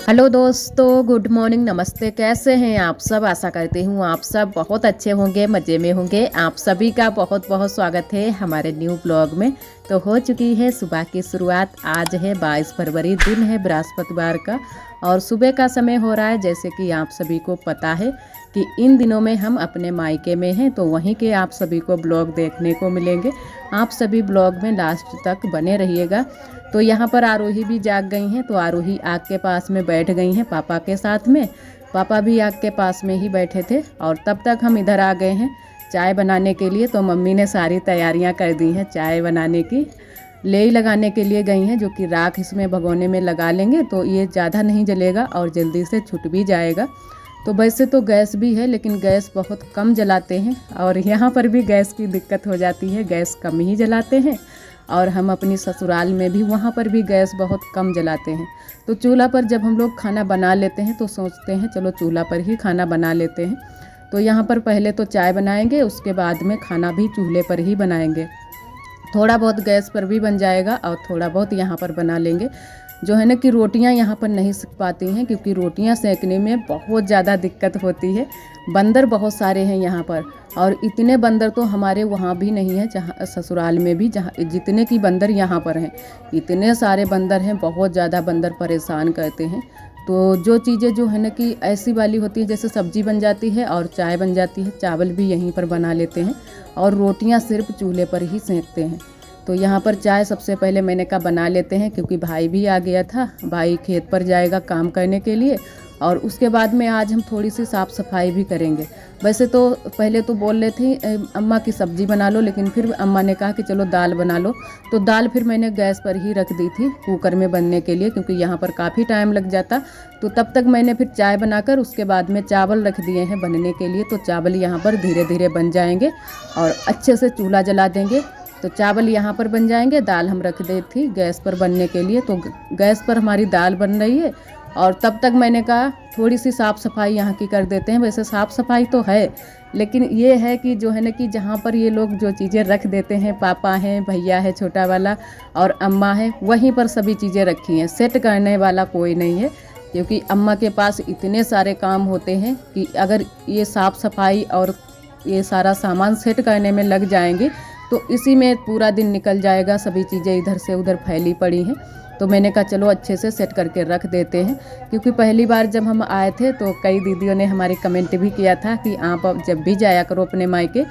Hello दोस्तों, good morning, नमस्ते। कैसे हैं आप सब? आशा करती हूँ आप सब बहुत अच्छे होंगे, मज़े में होंगे। आप सभी का बहुत बहुत स्वागत है हमारे न्यू ब्लॉग में। तो हो चुकी है सुबह की शुरुआत। आज है 22 फरवरी, दिन है बृहस्पतिवार का और सुबह का समय हो रहा है। जैसे कि आप सभी को पता है कि इन दिनों में हम अपने मायके में हैं, तो वहीं के आप सभी को ब्लॉग देखने को मिलेंगे। आप सभी ब्लॉग में लास्ट तक बने रहिएगा। तो यहाँ पर आरोही भी जाग गई हैं, तो आरोही आग के पास में बैठ गई हैं पापा के साथ में। पापा भी आग के पास में ही बैठे थे और तब तक हम इधर आ गए हैं चाय बनाने के लिए। तो मम्मी ने सारी तैयारियां कर दी हैं चाय बनाने की। लेई लगाने के लिए गई हैं, जो कि राख इसमें भगोने में लगा लेंगे तो ये ज़्यादा नहीं जलेगा और जल्दी से छूट भी जाएगा। तो वैसे तो गैस भी है, लेकिन गैस बहुत कम जलाते हैं और यहाँ पर भी गैस की दिक्कत हो जाती है, गैस कम ही जलाते हैं। और हम अपनी ससुराल में भी वहाँ पर भी गैस बहुत कम जलाते हैं। तो चूल्हा पर जब हम लोग खाना बना लेते हैं तो सोचते हैं चलो चूल्हा पर ही खाना बना लेते हैं। तो यहाँ पर पहले तो चाय बनाएंगे, उसके बाद में खाना भी चूल्हे पर ही बनाएंगे। थोड़ा बहुत गैस पर भी बन जाएगा और थोड़ा बहुत यहाँ पर बना लेंगे। जो है ना कि रोटियाँ यहाँ पर नहीं सेक पाती हैं, क्योंकि रोटियाँ सेकने में बहुत ज़्यादा दिक्कत होती है। बंदर बहुत सारे हैं यहाँ पर, और इतने बंदर तो हमारे वहाँ भी नहीं है, जहाँ ससुराल में भी, जहाँ जितने की बंदर यहाँ पर हैं इतने सारे बंदर हैं। बहुत ज़्यादा बंदर परेशान करते हैं। तो जो चीज़ें जो है ना कि ऐसी वाली होती है, जैसे सब्जी बन जाती है और चाय बन जाती है, चावल भी यहीं पर बना लेते हैं और रोटियाँ सिर्फ चूल्हे पर ही सेकते हैं। तो यहाँ पर चाय सबसे पहले मैंने कहा बना लेते हैं, क्योंकि भाई भी आ गया था। भाई खेत पर जाएगा काम करने के लिए और उसके बाद में आज हम थोड़ी सी साफ़ सफाई भी करेंगे। वैसे तो पहले तो बोल रहे थे अम्मा की सब्ज़ी बना लो, लेकिन फिर अम्मा ने कहा कि चलो दाल बना लो। तो दाल फिर मैंने गैस पर ही रख दी थी कुकर में बनने के लिए, क्योंकि यहाँ पर काफ़ी टाइम लग जाता। तो तब तक मैंने फिर चाय बनाकर उसके बाद में चावल रख दिए हैं बनने के लिए। तो चावल यहाँ पर धीरे धीरे बन जाएंगे और अच्छे से चूल्हा जला देंगे तो चावल यहाँ पर बन जाएंगे। दाल हम रख दी थी गैस पर बनने के लिए, तो गैस पर हमारी दाल बन रही है। और तब तक मैंने कहा थोड़ी सी साफ़ सफाई यहाँ की कर देते हैं। वैसे साफ़ सफाई तो है, लेकिन ये है कि जो है ना कि जहाँ पर ये लोग जो चीज़ें रख देते हैं, पापा हैं, भैया है छोटा वाला और अम्मा है, वहीं पर सभी चीज़ें रखी हैं। सेट करने वाला कोई नहीं है, क्योंकि अम्मा के पास इतने सारे काम होते हैं कि अगर ये साफ़ सफाई और ये सारा सामान सेट करने में लग जाएंगे तो इसी में पूरा दिन निकल जाएगा। सभी चीज़ें इधर से उधर फैली पड़ी हैं। तो मैंने कहा चलो अच्छे से सेट करके रख देते हैं, क्योंकि पहली बार जब हम आए थे तो कई दीदियों ने हमारी कमेंट भी किया था कि आप अब जब भी जाया करो अपने मायके,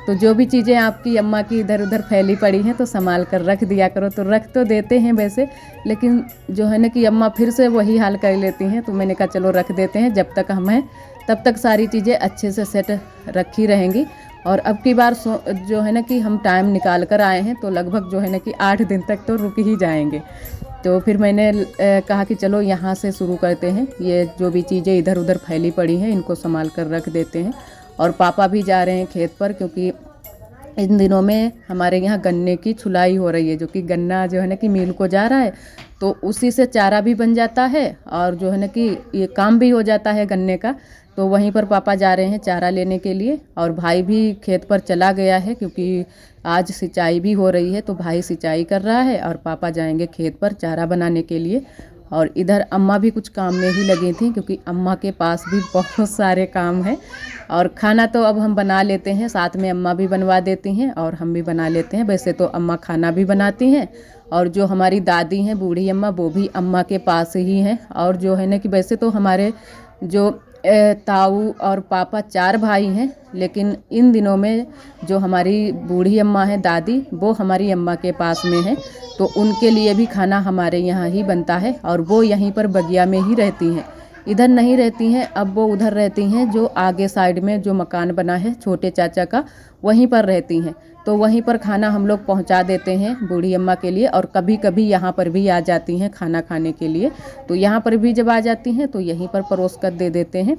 तो जो भी चीज़ें आपकी अम्मा की इधर उधर फैली पड़ी हैं तो संभाल कर रख दिया करो। तो रख तो देते हैं वैसे, लेकिन जो है ना कि अम्मा फिर से वही हाल कर लेती हैं। तो मैंने कहा चलो रख देते हैं, जब तक हम हैं तब तक सारी चीज़ें अच्छे से सेट रखी रहेंगी। और अब की बार जो है ना कि हम टाइम निकाल कर आए हैं, तो लगभग जो है ना कि 8 दिन तक तो रुक ही जाएंगे। तो फिर मैंने कहा कि चलो यहाँ से शुरू करते हैं। ये जो भी चीज़ें इधर उधर फैली पड़ी हैं इनको संभाल कर रख देते हैं। और पापा भी जा रहे हैं खेत पर, क्योंकि इन दिनों में हमारे यहाँ गन्ने की छुलाई हो रही है, जो कि गन्ना जो है ना कि मिल को जा रहा है, तो उसी से चारा भी बन जाता है और जो है ना कि ये काम भी हो जाता है गन्ने का। तो वहीं पर पापा जा रहे हैं चारा लेने के लिए और भाई भी खेत पर चला गया है, क्योंकि आज सिंचाई भी हो रही है। तो भाई सिंचाई कर रहा है और पापा जाएंगे खेत पर चारा बनाने के लिए। और इधर अम्मा भी कुछ काम में ही लगी थी, क्योंकि अम्मा के पास भी बहुत सारे काम हैं। और खाना तो अब हम बना लेते हैं, साथ में अम्मा भी बनवा देती हैं और हम भी बना लेते हैं। वैसे तो अम्मा खाना भी बनाती हैं, और जो हमारी दादी हैं बूढ़ी अम्मा, वो भी अम्मा के पास ही हैं। और जो है ना कि वैसे तो हमारे जो ताऊ और पापा 4 भाई हैं, लेकिन इन दिनों में जो हमारी बूढ़ी अम्मा है दादी, वो हमारी अम्मा के पास में है। तो उनके लिए भी खाना हमारे यहाँ ही बनता है और वो यहीं पर बगिया में ही रहती हैं, इधर नहीं रहती हैं। अब वो उधर रहती हैं, जो आगे साइड में जो मकान बना है छोटे चाचा का, वहीं पर रहती हैं। तो वहीं पर खाना हम लोग पहुंचा देते हैं बूढ़ी अम्मा के लिए, और कभी कभी यहाँ पर भी आ जाती हैं खाना खाने के लिए। तो यहाँ पर भी जब आ जाती हैं तो यहीं पर परोस कर दे देते हैं।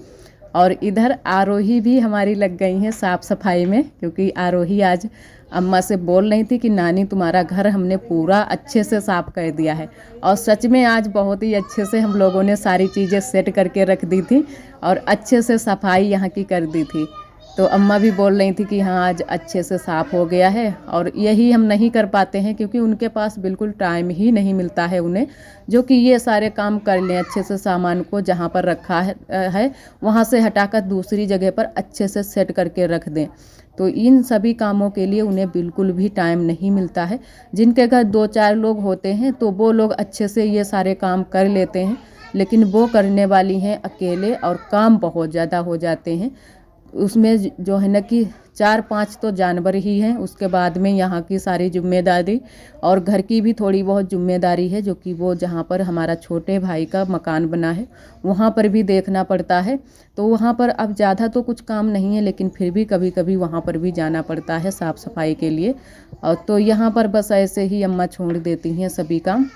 और इधर आरोही भी हमारी लग गई हैं साफ़ सफाई में, क्योंकि आरोही आज अम्मा से बोल रही थी कि नानी तुम्हारा घर हमने पूरा अच्छे से साफ़ कर दिया है। और सच में आज बहुत ही अच्छे से हम लोगों ने सारी चीज़ें सेट करके रख दी थी और अच्छे से सफाई यहाँ की कर दी थी। तो अम्मा भी बोल रही थी कि हाँ आज अच्छे से साफ़ हो गया है। और यही हम नहीं कर पाते हैं क्योंकि उनके पास बिल्कुल टाइम ही नहीं मिलता है उन्हें, जो कि ये सारे काम कर लें अच्छे से, सामान को जहाँ पर रखा है वहाँ से हटाकर दूसरी जगह पर अच्छे से सेट करके रख दें। तो इन सभी कामों के लिए उन्हें बिल्कुल भी टाइम नहीं मिलता है। जिनके घर 2-4 लोग होते हैं तो वो लोग अच्छे से ये सारे काम कर लेते हैं, लेकिन वो करने वाली हैं अकेले और काम बहुत ज़्यादा हो जाते हैं। उसमें जो है ना कि 4-5 तो जानवर ही हैं, उसके बाद में यहाँ की सारी जिम्मेदारी और घर की भी थोड़ी बहुत जिम्मेदारी है, जो कि वो जहाँ पर हमारा छोटे भाई का मकान बना है वहाँ पर भी देखना पड़ता है। तो वहाँ पर अब ज़्यादा तो कुछ काम नहीं है, लेकिन फिर भी कभी कभी वहाँ पर भी जाना पड़ता है साफ़ सफाई के लिए। और तो यहाँ पर बस ऐसे ही अम्मा छोड़ देती हैं सभी काम।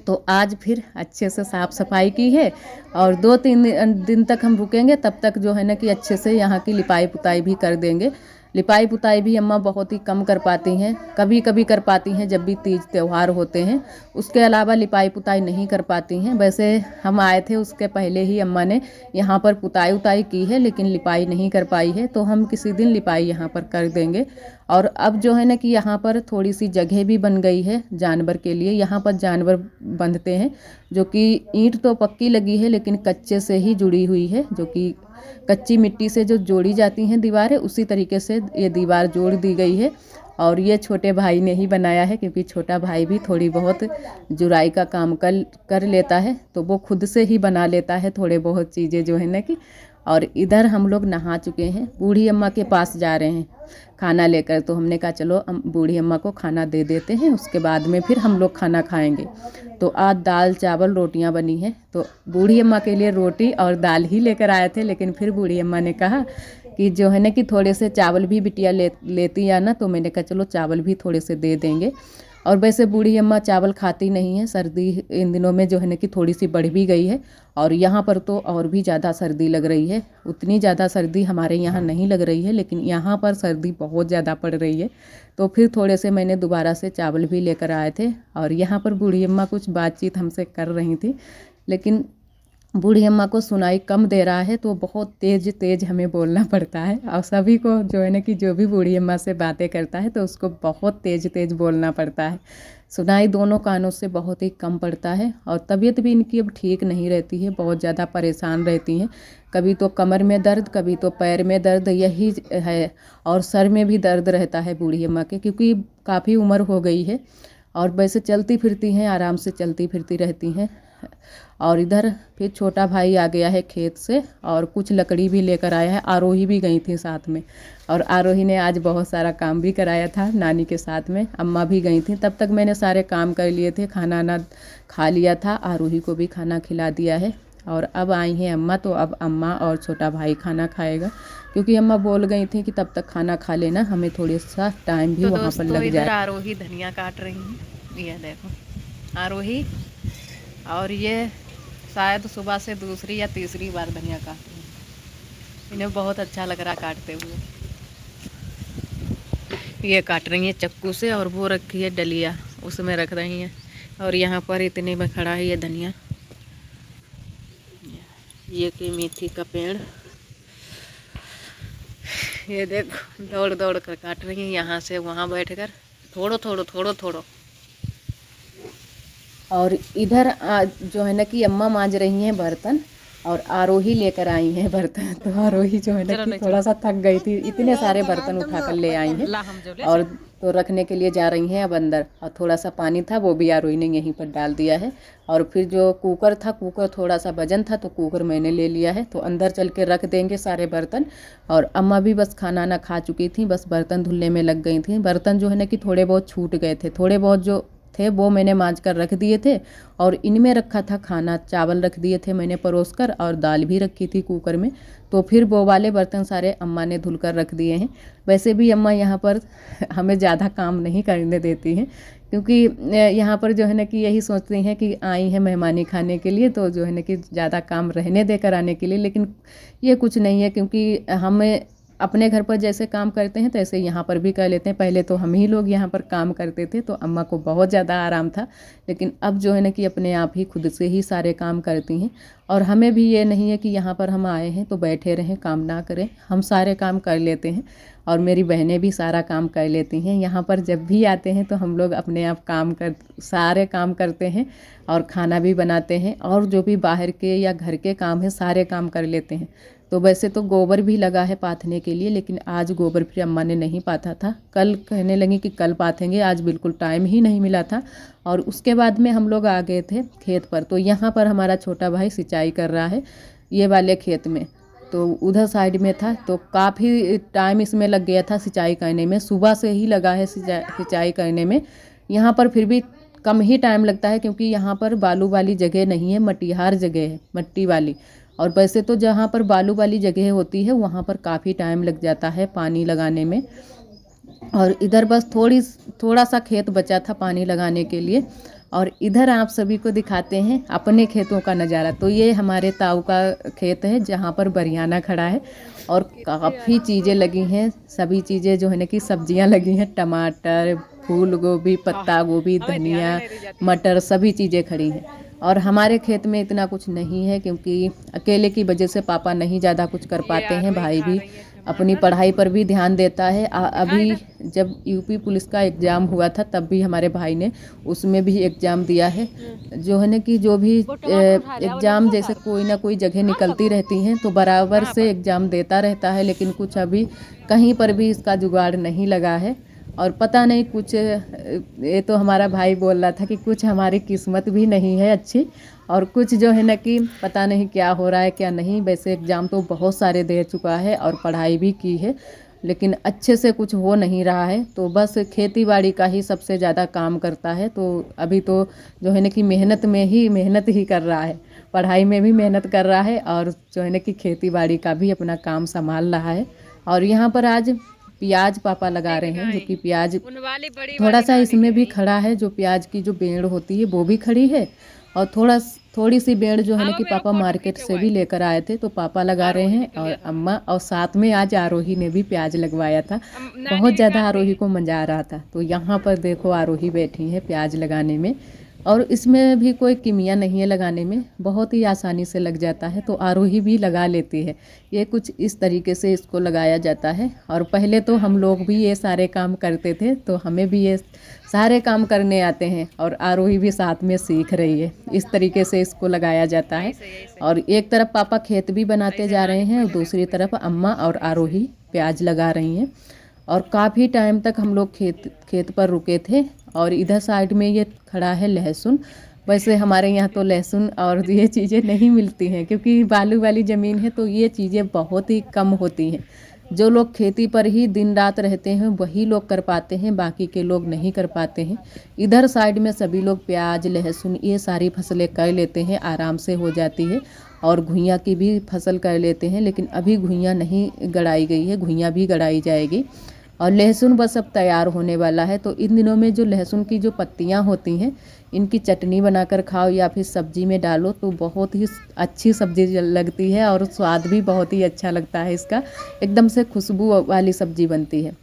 तो आज फिर अच्छे से साफ़ सफाई की है और 2-3 दिन तक हम रुकेंगे, तब तक जो है ना कि अच्छे से यहाँ की लिपाई पुताई भी कर देंगे। लिपाई पुताई भी अम्मा बहुत ही कम कर पाती हैं, कभी कभी कर पाती हैं जब भी तीज त्यौहार होते हैं, उसके अलावा लिपाई पुताई नहीं कर पाती हैं। वैसे हम आए थे उसके पहले ही अम्मा ने यहाँ पर पुताई उताई की है, लेकिन लिपाई नहीं कर पाई है, तो हम किसी दिन लिपाई यहाँ पर कर देंगे। और अब जो है ना कि यहाँ पर थोड़ी सी जगह भी बन गई है जानवर के लिए, यहाँ पर जानवर बंधते हैं, जो कि ईंट तो पक्की लगी है लेकिन कच्चे से ही जुड़ी हुई है, जो कि कच्ची मिट्टी से जो जोड़ी जाती हैं दीवारें, उसी तरीके से ये दीवार जोड़ दी गई है। और ये छोटे भाई ने ही बनाया है, क्योंकि छोटा भाई भी थोड़ी बहुत जुराई का काम कर लेता है, तो वो खुद से ही बना लेता है थोड़े बहुत चीज़ें जो है ना कि। और इधर हम लोग नहा चुके हैं, बूढ़ी अम्मा के पास जा रहे हैं खाना लेकर। तो हमने कहा चलो बूढ़ी अम्मा को खाना दे देते हैं, उसके बाद में फिर हम लोग खाना खाएंगे। तो आज दाल चावल रोटियां बनी हैं, तो बूढ़ी अम्मा के लिए रोटी और दाल ही लेकर आए थे, लेकिन फिर बूढ़ी अम्मा ने कहा कि जो है ना कि थोड़े से चावल भी बिटिया लेती है ना, तो मैंने कहा चलो चावल भी थोड़े से दे देंगे। और वैसे बूढ़ी अम्मा चावल खाती नहीं है, सर्दी इन दिनों में जो है ना कि थोड़ी सी बढ़ भी गई है, और यहाँ पर तो और भी ज़्यादा सर्दी लग रही है। उतनी ज़्यादा सर्दी हमारे यहाँ नहीं लग रही है, लेकिन यहाँ पर सर्दी बहुत ज़्यादा पड़ रही है। तो फिर थोड़े से मैंने दोबारा से चावल भी लेकर आए थे। और यहाँ पर बूढ़ी अम्मा कुछ बातचीत हमसे कर रही थी, लेकिन बूढ़ी अम्मा को सुनाई कम दे रहा है, तो बहुत तेज़ तेज़ हमें बोलना पड़ता है। और सभी को जो है ना कि जो भी बूढ़ी अम्मा से बातें करता है तो उसको बहुत तेज़ तेज़ बोलना पड़ता है। सुनाई दोनों कानों से बहुत ही कम पड़ता है। और तबीयत भी इनकी अब ठीक नहीं रहती है, बहुत ज़्यादा परेशान रहती हैं। कभी तो कमर में दर्द, कभी तो पैर में दर्द, यही है। और सर में भी दर्द रहता है बूढ़ी अम्मा के, क्योंकि काफ़ी उम्र हो गई है। और वैसे चलती फिरती हैं, आराम से चलती फिरती रहती हैं। और इधर फिर छोटा भाई आ गया है खेत से, और कुछ लकड़ी भी लेकर आया है। आरोही भी गई थी साथ में, और आरोही ने आज बहुत सारा काम भी कराया था नानी के साथ में। अम्मा भी गई थी, तब तक मैंने सारे काम कर लिए थे, खाना ना खा लिया था, आरोही को भी खाना खिला दिया है। और अब आई हैं अम्मा, तो अब अम्मा और छोटा भाई खाना खाएगा, क्योंकि अम्मा बोल गई थी कि तब तक खाना खा लेना, हमें थोड़ा सा टाइम भी वहाँ पर लग जाए। आरोही धनिया काट रही है, ये देखो आरोही, और ये शायद सुबह से दूसरी या तीसरी बार धनिया काट रही है। इन्हें बहुत अच्छा लग रहा काटते हुए। ये काट रही है चक्कू से, और वो रखी है डलिया, उसमें रख रही हैं। और यहाँ पर इतने में खड़ा है ये धनिया, ये की मेथी का पेड़। ये देखो दौड़ दौड़ कर काट रही है, यहाँ से वहाँ बैठकर थोड़ो थोड़ो थोड़ो थोड़ो। और इधर जो है ना कि अम्मा मांज रही हैं बर्तन, और आरोही लेकर आई हैं बर्तन। तो आरोही जो है ना कि थोड़ा सा थक गई थी, इतने सारे बर्तन उठाकर ले आई हैं, और तो रखने के लिए जा रही हैं अब अंदर। और थोड़ा सा पानी था, वो भी आरोही ने यहीं पर डाल दिया है। और फिर जो कुकर था, कुकर थोड़ा सा वजन था, तो कुकर मैंने ले लिया है, तो अंदर चल के रख देंगे सारे बर्तन। और अम्मा भी बस खाना ना खा चुकी थी, बस बर्तन धुलने में लग गई थी। बर्तन जो है ना कि थोड़े बहुत छूट गए थे, थोड़े बहुत जो थे वो मैंने मांज कर रख दिए थे। और इनमें रखा था खाना, चावल रख दिए थे मैंने परोस कर, और दाल भी रखी थी कुकर में। तो फिर वो वाले बर्तन सारे अम्मा ने धुल कर रख दिए हैं। वैसे भी अम्मा यहाँ पर हमें ज़्यादा काम नहीं करने देती हैं, क्योंकि यहाँ पर जो है ना कि यही सोचती हैं कि आई हैं मेहमानी खाने के लिए, तो जो है ना कि ज़्यादा काम रहने देकर आने के लिए। लेकिन ये कुछ नहीं है, क्योंकि हमें अपने घर पर जैसे काम करते हैं तैसे यहाँ पर भी कर लेते हैं। पहले तो हम ही लोग यहाँ पर काम करते थे तो अम्मा को बहुत ज़्यादा आराम था, लेकिन अब जो है ना कि अपने आप ही खुद से ही सारे काम करती हैं। और हमें भी ये नहीं है कि यहाँ पर हम आए हैं तो बैठे रहें काम ना करें, हम सारे काम कर लेते हैं। और मेरी बहनें भी सारा काम कर लेती हैं। यहाँ पर जब भी आते हैं तो हम लोग अपने आप सारे काम करते हैं और खाना भी बनाते हैं, और जो भी बाहर के या घर के काम है सारे काम कर लेते हैं। तो वैसे तो गोबर भी लगा है पाथने के लिए, लेकिन आज गोबर फिर अम्मा ने नहीं पाथा था। कल कहने लगी कि कल पाथेंगे, आज बिल्कुल टाइम ही नहीं मिला था। और उसके बाद में हम लोग आ गए थे खेत पर। तो यहाँ पर हमारा छोटा भाई सिंचाई कर रहा है ये वाले खेत में, तो उधर साइड में था तो काफ़ी टाइम इसमें लग गया था सिंचाई करने में। सुबह से ही लगा है सिंचाई करने में। यहाँ पर फिर भी कम ही टाइम लगता है क्योंकि यहाँ पर बालू वाली जगह नहीं है, मटिहार जगह है, मिट्टी वाली। और वैसे तो जहाँ पर बालू वाली जगह होती है वहाँ पर काफ़ी टाइम लग जाता है पानी लगाने में। और इधर बस थोड़ा सा खेत बचा था पानी लगाने के लिए। और इधर आप सभी को दिखाते हैं अपने खेतों का नज़ारा। तो ये हमारे ताऊ का खेत है जहाँ पर बरियाना खड़ा है और काफ़ी चीज़ें लगी हैं। सभी चीज़ें जो है ना कि सब्जियां लगी हैं, टमाटर, फूल गोभी, पत्ता गोभी, धनिया, मटर, सभी चीज़ें खड़ी हैं। और हमारे खेत में इतना कुछ नहीं है क्योंकि अकेले की वजह से पापा नहीं ज़्यादा कुछ कर पाते हैं। भाई भी अपनी पढ़ाई पर भी ध्यान देता है। अभी जब यूपी पुलिस का एग्ज़ाम हुआ था तब भी हमारे भाई ने उसमें भी एग्ज़ाम दिया है। जो है ना कि जो भी एग्ज़ाम जैसे कोई ना कोई जगह निकलती रहती हैं तो बराबर से एग्ज़ाम देता रहता है, लेकिन कुछ अभी कहीं पर भी इसका जुगाड़ नहीं लगा है। और पता नहीं कुछ, ये तो हमारा भाई बोल रहा था कि कुछ हमारी किस्मत भी नहीं है अच्छी, और कुछ जो है ना कि पता नहीं क्या हो रहा है क्या नहीं। वैसे एग्ज़ाम तो बहुत सारे दे चुका है और पढ़ाई भी की है, लेकिन अच्छे से कुछ हो नहीं रहा है। तो बस खेती बाड़ी का ही सबसे ज़्यादा काम करता है। तो अभी तो जो है ना कि मेहनत ही कर रहा है, पढ़ाई में भी मेहनत कर रहा है और जो है ना कि खेती बाड़ी का भी अपना काम संभाल रहा है। और यहाँ पर आज प्याज पापा लगा रहे हैं, जो कि प्याज थोड़ा सा इसमें भी खड़ा है। जो प्याज की जो बेड़ होती है वो भी खड़ी है, और थोड़ी सी बेड़ जो है ना कि पापा मार्केट से भी लेकर आए थे तो पापा लगा रहे हैं। और अम्मा, और साथ में आज आरोही ने भी प्याज लगवाया था। बहुत ज़्यादा आरोही को मज़ा आ रहा था। तो यहाँ पर देखो आरोही बैठी है प्याज लगाने में, और इसमें भी कोई किमिया नहीं है लगाने में, बहुत ही आसानी से लग जाता है। तो आरोही भी लगा लेती है। ये कुछ इस तरीके से इसको लगाया जाता है। और पहले तो हम लोग भी ये सारे काम करते थे तो हमें भी ये सारे काम करने आते हैं, और आरोही भी साथ में सीख रही है। इस तरीके से इसको लगाया जाता है। और एक तरफ पापा खेत भी बनाते जा रहे हैं और दूसरी तरफ अम्मा और आरोही प्याज लगा रही हैं। और काफ़ी टाइम तक हम लोग खेत पर रुके थे। और इधर साइड में ये खड़ा है लहसुन। वैसे हमारे यहाँ तो लहसुन और ये चीज़ें नहीं मिलती हैं क्योंकि बालू वाली ज़मीन है, तो ये चीज़ें बहुत ही कम होती हैं। जो लोग खेती पर ही दिन रात रहते हैं वही लोग कर पाते हैं, बाकी के लोग नहीं कर पाते हैं। इधर साइड में सभी लोग प्याज, लहसुन, ये सारी फसलें कर लेते हैं, आराम से हो जाती है। और घुइयाँ की भी फसल कर लेते हैं, लेकिन अभी घुइयाँ नहीं गड़ाई गई है, घुइयाँ भी गड़ाई जाएगी। और लहसुन बस अब तैयार होने वाला है। तो इन दिनों में जो लहसुन की जो पत्तियां होती हैं इनकी चटनी बनाकर खाओ या फिर सब्जी में डालो तो बहुत ही अच्छी सब्जी लगती है, और स्वाद भी बहुत ही अच्छा लगता है इसका, एकदम से खुशबू वाली सब्जी बनती है।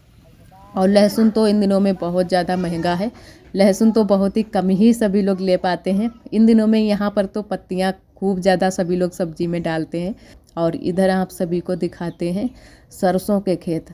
और लहसुन तो इन दिनों में बहुत ज़्यादा महंगा है। लहसुन तो बहुत ही कम ही सभी लोग ले पाते हैं इन दिनों में। यहाँ पर तो पत्तियाँ खूब ज़्यादा सभी लोग सब्जी में डालते हैं। और इधर आप सभी को दिखाते हैं सरसों के खेत।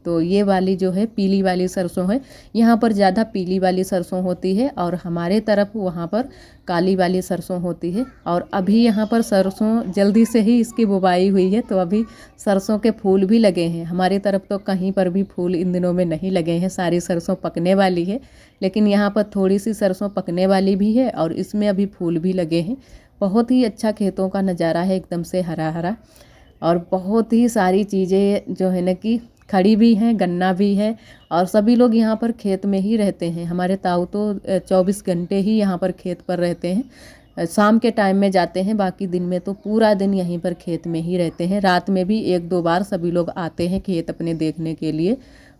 तो ये वाली जो है पीली वाली सरसों है, यहाँ पर ज़्यादा पीली वाली सरसों होती है, और हमारे तरफ वहाँ पर काली वाली सरसों होती है। और अभी यहाँ पर सरसों जल्दी से ही इसकी बुवाई हुई है, तो अभी सरसों के फूल भी लगे हैं। हमारी तरफ तो कहीं पर भी फूल इन दिनों में नहीं लगे हैं, सारी सरसों पकने वाली है। लेकिन यहाँ पर थोड़ी सी सरसों पकने वाली भी है और इसमें अभी फूल भी लगे हैं। बहुत ही अच्छा खेतों का नज़ारा है, एकदम से हरा हरा। और बहुत ही सारी चीज़ें जो है ना कि खड़ी भी हैं, गन्ना भी है। और सभी लोग यहाँ पर खेत में ही रहते हैं। हमारे ताऊ तो 24 घंटे ही यहाँ पर खेत पर रहते हैं। शाम के टाइम में जाते हैं, बाकी दिन में तो पूरा दिन यहीं पर खेत में ही रहते हैं। रात में भी 1-2 बार सभी लोग आते हैं खेत अपने देखने के लिए।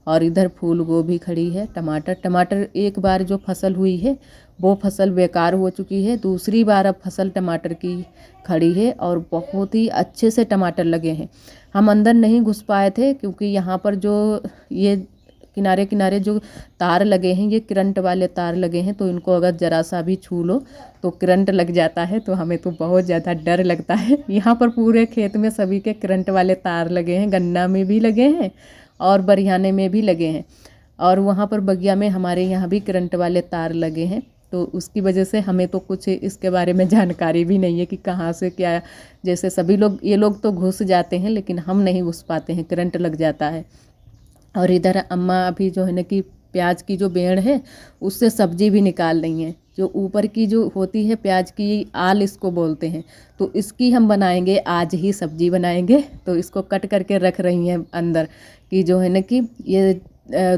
और इधर फूल गोभी खड़ी है, टमाटर एक बार जो फसल हुई है वो फसल बेकार हो चुकी है, दूसरी बार अब फसल टमाटर की खड़ी है और बहुत ही अच्छे से टमाटर लगे हैं। हम अंदर नहीं घुस पाए थे क्योंकि यहाँ पर जो ये किनारे किनारे जो तार लगे हैं, ये करंट वाले तार लगे हैं, तो इनको अगर ज़रा सा भी छू लो तो करंट लग जाता है, तो हमें तो बहुत ज़्यादा डर लगता है। यहाँ पर पूरे खेत में सभी के करंट वाले तार लगे हैं, गन्ना में भी लगे हैं और बरियाने में भी लगे हैं, और वहाँ पर बगिया में हमारे यहाँ भी करंट वाले तार लगे हैं। तो उसकी वजह से हमें तो कुछ इसके बारे में जानकारी भी नहीं है कि कहाँ से क्या, जैसे सभी लोग ये लोग तो घुस जाते हैं लेकिन हम नहीं घुस पाते हैं, करंट लग जाता है। और इधर अम्मा अभी जो है ना कि प्याज की जो बेड़ है उससे सब्जी भी निकाल रही हैं, जो ऊपर की जो होती है प्याज की आल इसको बोलते हैं, तो इसकी हम बनाएंगे, आज ही सब्जी बनाएंगे। तो इसको कट करके रख रही हैं अंदर कि जो है ना कि ये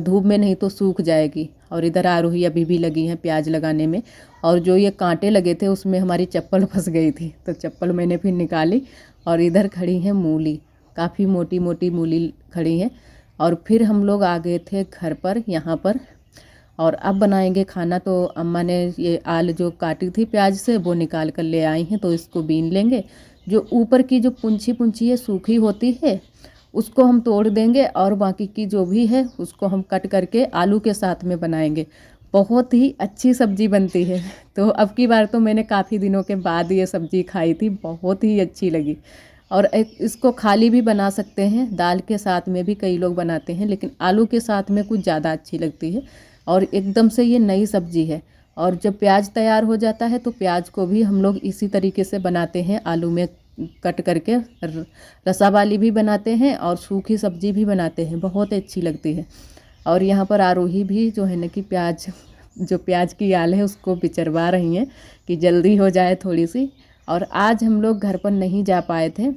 धूप में नहीं तो सूख जाएगी। और इधर आरोही अभी भी लगी हैं प्याज लगाने में, और जो ये कांटे लगे थे उसमें हमारी चप्पल फंस गई थी, तो चप्पल मैंने फिर निकाली। और इधर खड़ी हैं मूली, काफ़ी मोटी मोटी मूली खड़ी हैं। और फिर हम लोग आ गए थे घर पर यहाँ पर, और अब बनाएंगे खाना। तो अम्मा ने ये आल जो काटी थी प्याज से वो निकाल कर ले आई हैं, तो इसको बीन लेंगे। जो ऊपर की जो पुंछी है सूखी होती है उसको हम तोड़ देंगे, और बाकी की जो भी है उसको हम कट करके आलू के साथ में बनाएंगे। बहुत ही अच्छी सब्ज़ी बनती है। तो अब की बार तो मैंने काफ़ी दिनों के बाद ये सब्ज़ी खाई थी, बहुत ही अच्छी लगी। और इसको खाली भी बना सकते हैं, दाल के साथ में भी कई लोग बनाते हैं, लेकिन आलू के साथ में कुछ ज़्यादा अच्छी लगती है। और एकदम से ये नई सब्ज़ी है। और जब प्याज तैयार हो जाता है तो प्याज को भी हम लोग इसी तरीके से बनाते हैं, आलू में कट करके रसा वाली भी बनाते हैं और सूखी सब्ज़ी भी बनाते हैं, बहुत अच्छी लगती है। और यहाँ पर आरोही भी जो है ना कि प्याज की आल है उसको बिचरवा रही हैं कि जल्दी हो जाए थोड़ी सी। और आज हम लोग घर पर नहीं जा पाए थे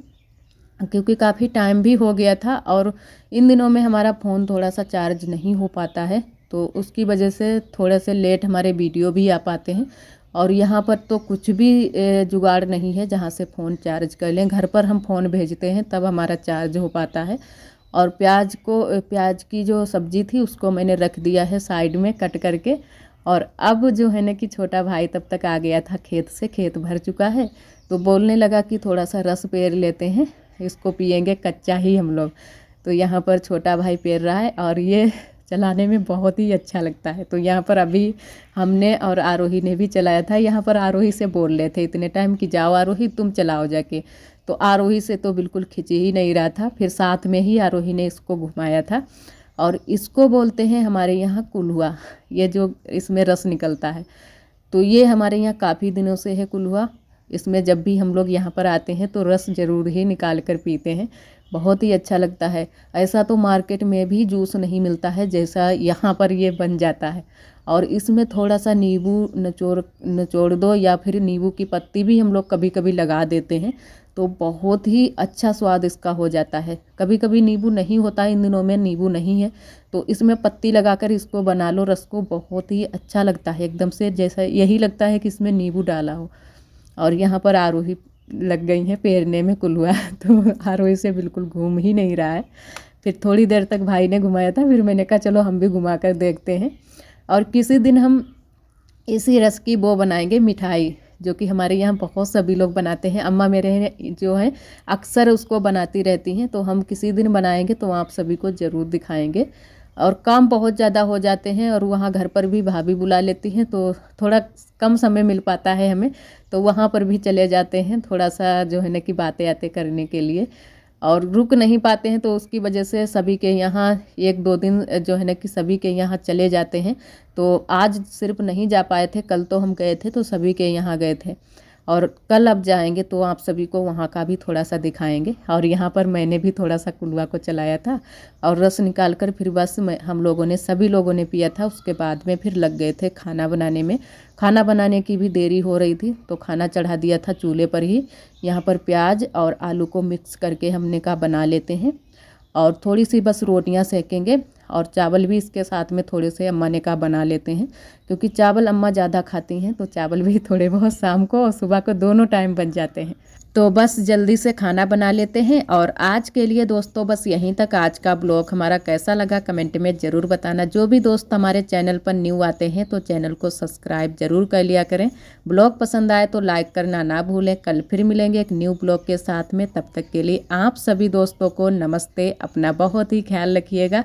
क्योंकि काफ़ी टाइम भी हो गया था, और इन दिनों में हमारा फ़ोन थोड़ा सा चार्ज नहीं हो पाता है, तो उसकी वजह से थोड़े से लेट हमारे वीडियो भी आ पाते हैं। और यहाँ पर तो कुछ भी जुगाड़ नहीं है जहाँ से फ़ोन चार्ज कर लें, घर पर हम फ़ोन भेजते हैं तब हमारा चार्ज हो पाता है। और प्याज की जो सब्ज़ी थी उसको मैंने रख दिया है साइड में कट करके। और अब जो है ना कि छोटा भाई तब तक आ गया था खेत से, खेत भर चुका है, तो बोलने लगा कि थोड़ा सा रस पेर लेते हैं, इसको पियेंगे कच्चा ही हम लोग। तो यहाँ पर छोटा भाई पेर रहा है और ये चलाने में बहुत ही अच्छा लगता है। तो यहाँ पर अभी हमने और आरोही ने भी चलाया था। यहाँ पर आरोही से बोल रहे थे इतने टाइम कि जाओ आरोही तुम चलाओ जाके, तो आरोही से तो बिल्कुल खिंच ही नहीं रहा था। फिर साथ में ही आरोही ने इसको घुमाया था। और इसको बोलते हैं हमारे यहाँ कुल्हुआ, ये जो इसमें रस निकलता है, तो ये हमारे यहाँ काफ़ी दिनों से है कुल्हुआ। इसमें जब भी हम लोग यहाँ पर आते हैं तो रस ज़रूर ही निकाल कर पीते हैं, बहुत ही अच्छा लगता है। ऐसा तो मार्केट में भी जूस नहीं मिलता है जैसा यहाँ पर ये बन जाता है। और इसमें थोड़ा सा नींबू निचोड़ दो, या फिर नींबू की पत्ती भी हम लोग कभी कभी लगा देते हैं, तो बहुत ही अच्छा स्वाद इसका हो जाता है। कभी कभी नींबू नहीं होता, इन दिनों में नींबू नहीं है, तो इसमें पत्ती लगाकर इसको बना लो रस को, बहुत ही अच्छा लगता है, एकदम से जैसा यही लगता है कि इसमें नींबू डाला हो। और यहाँ पर आरोही लग गई हैं पेरने में कुल्हुआ, तो आरोही से बिल्कुल घूम ही नहीं रहा है। फिर थोड़ी देर तक भाई ने घुमाया था, फिर मैंने कहा चलो हम भी घुमा कर देखते हैं। और किसी दिन हम इसी रस की वो बनाएंगे मिठाई, जो कि हमारे यहाँ बहुत सभी लोग बनाते हैं। अम्मा मेरे जो हैं अक्सर उसको बनाती रहती हैं, तो हम किसी दिन बनाएंगे तो आप सभी को ज़रूर दिखाएंगे। और काम बहुत ज़्यादा हो जाते हैं, और वहाँ घर पर भी भाभी बुला लेती हैं, तो थोड़ा कम समय मिल पाता है हमें, तो वहाँ पर भी चले जाते हैं थोड़ा सा जो है ना कि बातें आते करने के लिए। और रुक नहीं पाते हैं, तो उसकी वजह से सभी के यहाँ 1-2 दिन जो है ना कि सभी के यहाँ चले जाते हैं। तो आज सिर्फ नहीं जा पाए थे, कल तो हम गए थे तो सभी के यहाँ गए थे, और कल अब जाएंगे तो आप सभी को वहाँ का भी थोड़ा सा दिखाएंगे। और यहाँ पर मैंने भी थोड़ा सा कुल्हुआ को चलाया था, और रस निकाल कर फिर बस हम लोगों ने सभी लोगों ने पिया था। उसके बाद में फिर लग गए थे खाना बनाने में। खाना बनाने की भी देरी हो रही थी, तो खाना चढ़ा दिया था चूल्हे पर ही। यहाँ पर प्याज और आलू को मिक्स करके हमने कहा बना लेते हैं, और थोड़ी सी बस रोटियां सेकेंगे, और चावल भी इसके साथ में थोड़े से अम्मा ने कहा बना लेते हैं, क्योंकि चावल अम्मा ज़्यादा खाती हैं, तो चावल भी थोड़े बहुत शाम को और सुबह को दोनों टाइम बन जाते हैं। तो बस जल्दी से खाना बना लेते हैं। और आज के लिए दोस्तों बस यहीं तक। आज का ब्लॉग हमारा कैसा लगा कमेंट में ज़रूर बताना। जो भी दोस्त हमारे चैनल पर न्यू आते हैं तो चैनल को सब्सक्राइब ज़रूर कर लिया करें। ब्लॉग पसंद आए तो लाइक करना ना भूलें। कल फिर मिलेंगे एक न्यू ब्लॉग के साथ में। तब तक के लिए आप सभी दोस्तों को नमस्ते। अपना बहुत ही ख्याल रखिएगा।